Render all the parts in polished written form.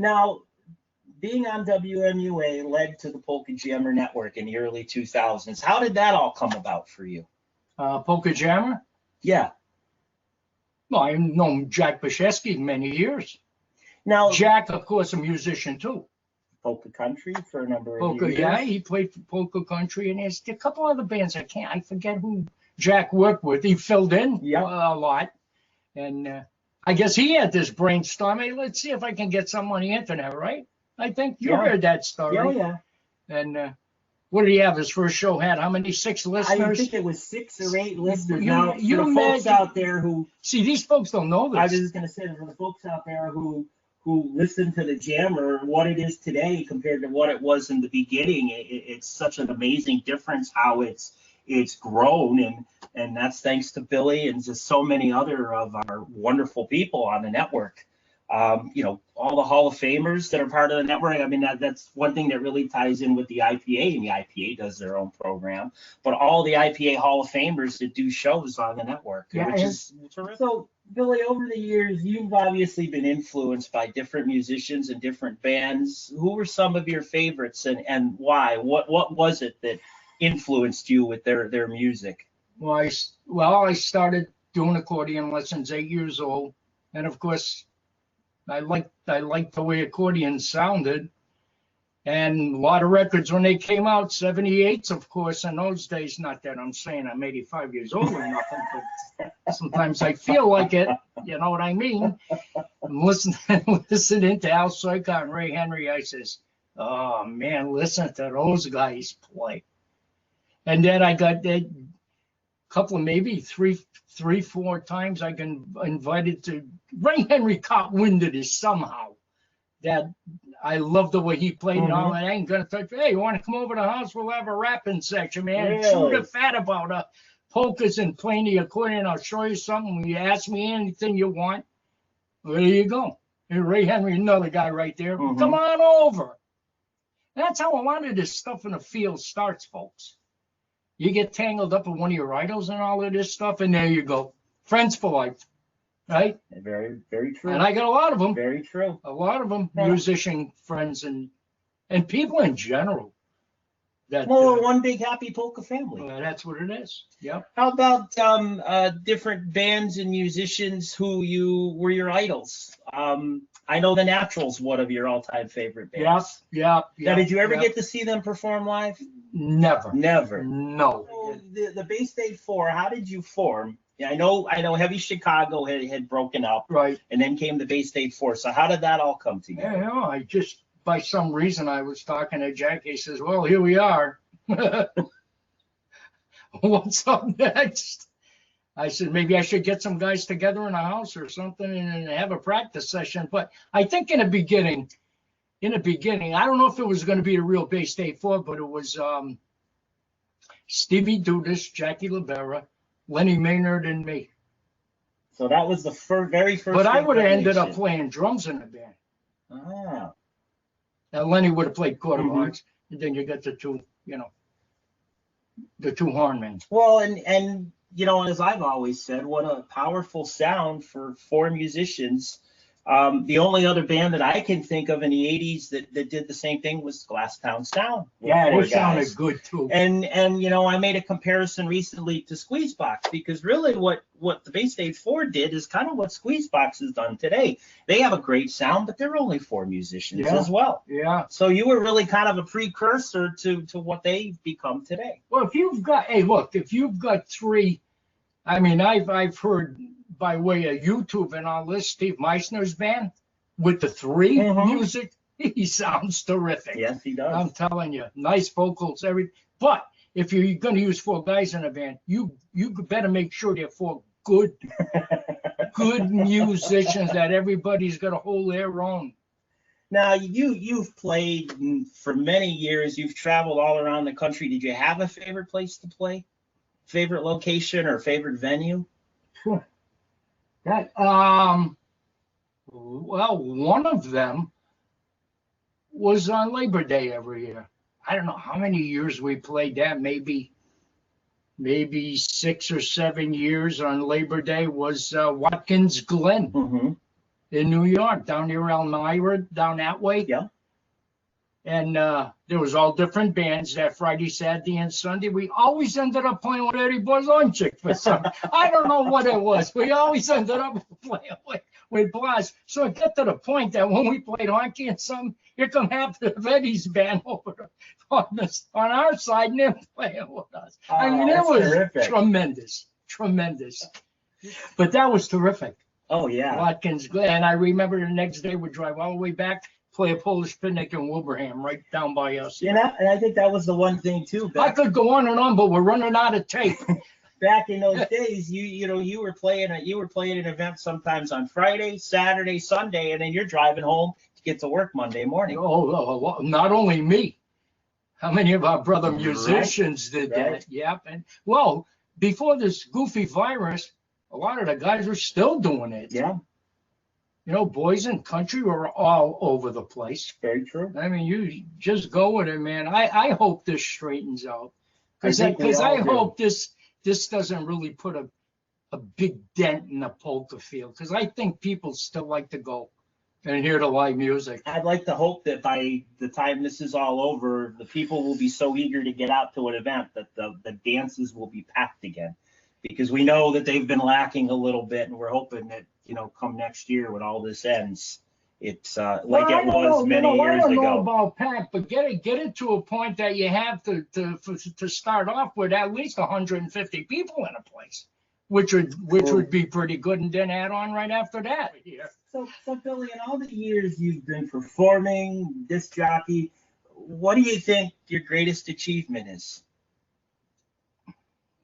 Now, being on WMUA led to the Polka Jammer Network in the early 2000s. How did that all come about for you? Polka Jammer? Yeah. Well, I've known Jack Bashesky many years. Now, Jack, of course, a musician too. Polka Country for a number of Polka, years. yeah, he played for Polka Country, and there's a couple other bands. I forget who Jack worked with. He filled in a lot, and I guess he had this brainstorm. Hey, let's see if I can get some on the internet, right? I think you heard that story. Yeah. And what did he have? His first show had how many? 6 listeners? I think it was 6 or 8 listeners. Now, for the folks out there who... See, these folks don't know this. I was just going to say, for the folks out there who listen to the Jammer, what it is today compared to what it was in the beginning, it's such an amazing difference how it's grown, and that's thanks to Billy and just so many other of our wonderful people on the network. All the Hall of Famers that are part of the network. I mean, that's one thing that really ties in with the IPA, and the IPA does their own program, but all the IPA Hall of Famers that do shows on the network, which is terrific. So, Billy, over the years, you've obviously been influenced by different musicians and different bands. Who were some of your favorites, and why? What was it that influenced you with their music? Well, I started doing accordion lessons 8 years old, and of course, I liked the way accordion sounded, and a lot of records when they came out, 78s, of course, in those days. Not that I'm saying I'm 85 years old or nothing, but sometimes I feel like it. You know what I mean? I'm listening to Al Soika and Ray Henry. I says, "Oh man, listen to those guys play." And then I got that couple of maybe three, 4 times I got invited to. Ray Henry caught wind of this somehow. That I love the way he played and all that. I ain't gonna touch. Hey, you want to come over to the house? We'll have a rapping section, man. Really? Shoot a fat about polkas and playing the accordion. I'll show you something. You ask me anything you want. Well, there you go. And Ray Henry, another guy right there. Come on over. That's how a lot of this stuff in the field starts, folks. You get tangled up with one of your idols and all of this stuff, and there you go. Friends for life, right? Very, very true. And I got a lot of them. Very true. A lot of them, musician friends and people in general. That, one big happy polka family. That's what it is. Yep. How about different bands and musicians who were your idols? I know the Naturals, one of your all-time favorite bands. Yeah. Now, did you ever get to see them perform live? Never. No. So the Bay State Four, how did you form? Yeah, I know Heavy Chicago had broken up. Right. And then came the Bay State Four. So how did that all come together? Yeah, I just, by some reason, I was talking to Jack. He says, well, here we are. What's up next? I said, maybe I should get some guys together in a house or something and have a practice session. But I think in the beginning, I don't know if it was going to be a real Bay State Four, but it was Stevie Dudas, Jackie Libera, Lenny Maynard, and me. So that was the very first. But I would have ended up playing drums in the band. Ah. Now Lenny would have played quarterbacks, and then you got the two hornmen. Well, and as I've always said, what a powerful sound for 4 musicians. The only other band that I can think of in the 80s that did the same thing was Glasstown Sound. Yeah, they sounded good too. And I made a comparison recently to Squeezebox, because really what the Bay State Four did is kind of what Squeezebox has done today. They have a great sound, but they're only 4 musicians as well. Yeah. So you were really kind of a precursor to what they've become today. Well, if you've got 3, I mean, I've heard by way of YouTube and all this, Steve Meissner's band with the 3 music, he sounds terrific. Yes, he does. I'm telling you, nice vocals, everything. But if you're going to use 4 guys in a band, you better make sure they're 4 good musicians that everybody's got to hold their own. Now, you've played for many years. You've traveled all around the country. Did you have a favorite place to play? Favorite location or favorite venue? That well, one of them was on Labor Day every year. I don't know how many years we played that. Maybe 6 or 7 years on Labor Day was Watkins Glen. in New York, down near Elmira, down that way. Yeah. And there was all different bands that Friday, Saturday, and Sunday. We always ended up playing with Eddie Blazonczyk for some. I don't know what it was. We always ended up playing with Blas. So it got to the point that when we played hockey and something, here come half of Eddie's band over on our side and they're playing with us. I mean, it was terrific. Tremendous. But that was terrific. Oh, yeah. Watkins, and I remember the next day we'd drive all the way back, play a Polish picnic in Wilbraham, right down by us. And I think that was the one thing too. I could go on and on, but we're running out of tape. Back in those days, you were playing an event sometimes on Friday, Saturday, Sunday, and then you're driving home to get to work Monday morning. Oh, not only me. How many of our brother musicians did that? Right. Yep. And well, before this goofy virus, a lot of the guys are still doing it. Yeah. You know, boys in country were all over the place. Very true. I mean, you just go with it, man. I hope this straightens out. Because I hope this doesn't really put a big dent in the polka field. Because I think people still like to go and hear the live music. I'd like to hope that by the time this is all over, the people will be so eager to get out to an event that the dances will be packed again. Because we know that they've been lacking a little bit, and we're hoping that, come next year when all this ends, it's like it was many years ago. I don't know about pack, but get it to a point that you have to start off with at least 150 people in a place, which would be pretty good, and then add on right after that. Yeah. So Billy, in all the years you've been performing, disc jockey, what do you think your greatest achievement is?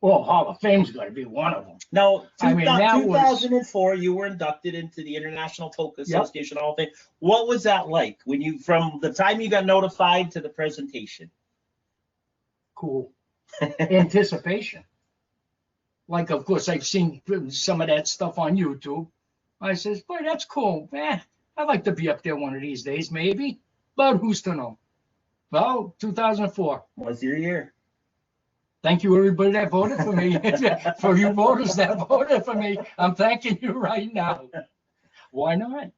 Well, Hall of Fame's got to be one of them. Now, I mean, that 2004, you were inducted into the International Polka Association Hall of Fame. What was that like from the time you got notified to the presentation? Cool. Anticipation. Like, of course, I've seen some of that stuff on YouTube. I says, boy, that's cool, man. I'd like to be up there one of these days, maybe. But who's to know? Well, 2004 was your year. Thank you, everybody that voted for me. For you voters that voted for me, I'm thanking you right now. Why not?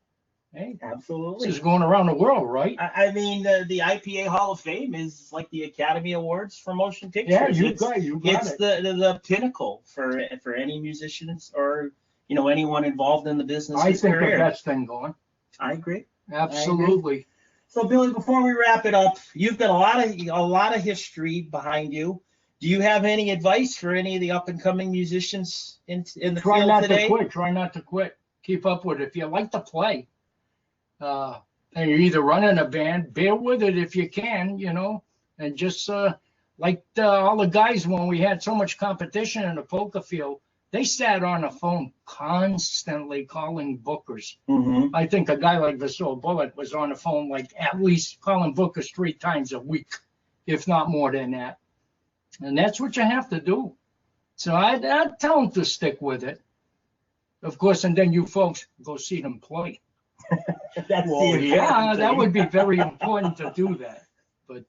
Hey, absolutely. This is going around the world, right? I mean, the IPA Hall of Fame is like the Academy Awards for motion pictures. Yeah, you got it's it. the pinnacle for any musicians or anyone involved in the business. I think career. the best thing going. I agree. Absolutely. I agree. So, Billy, before we wrap it up, you've got a lot of history behind you. Do you have any advice for any of the up and coming musicians in the field today? Try not to quit. Keep up with it. If you like to play, and you're either running a band, bear with it if you can, and just like all the guys when we had so much competition in the polka field, they sat on the phone constantly calling bookers. Mm-hmm. I think a guy like Vasil Bullock was on the phone like at least calling bookers 3 times a week, if not more than that. And that's what you have to do. So I'd tell them to stick with it. Of course, and then you folks go see them play. That would be very important to do that. But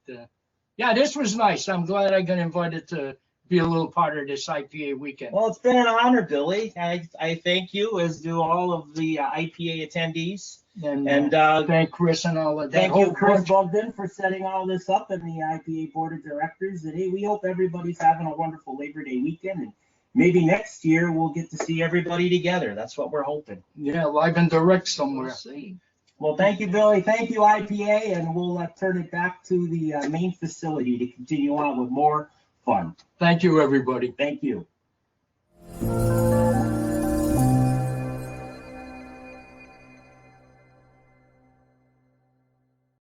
yeah, this was nice. I'm glad I got invited to be a little part of this IPA weekend. Well, it's been an honor, Billy. I thank you, as do all of the IPA attendees. And thank Chris and all of that. Thank you, Chris Bogdan, for setting all this up, and the IPA Board of Directors. And hey, we hope everybody's having a wonderful Labor Day weekend, and maybe next year we'll get to see everybody together. That's what we're hoping. Yeah, live and direct somewhere. We'll see. Well, thank you, Billy. Thank you, IPA, and we'll turn it back to the main facility to continue on with more fun. Thank you, everybody. Thank you.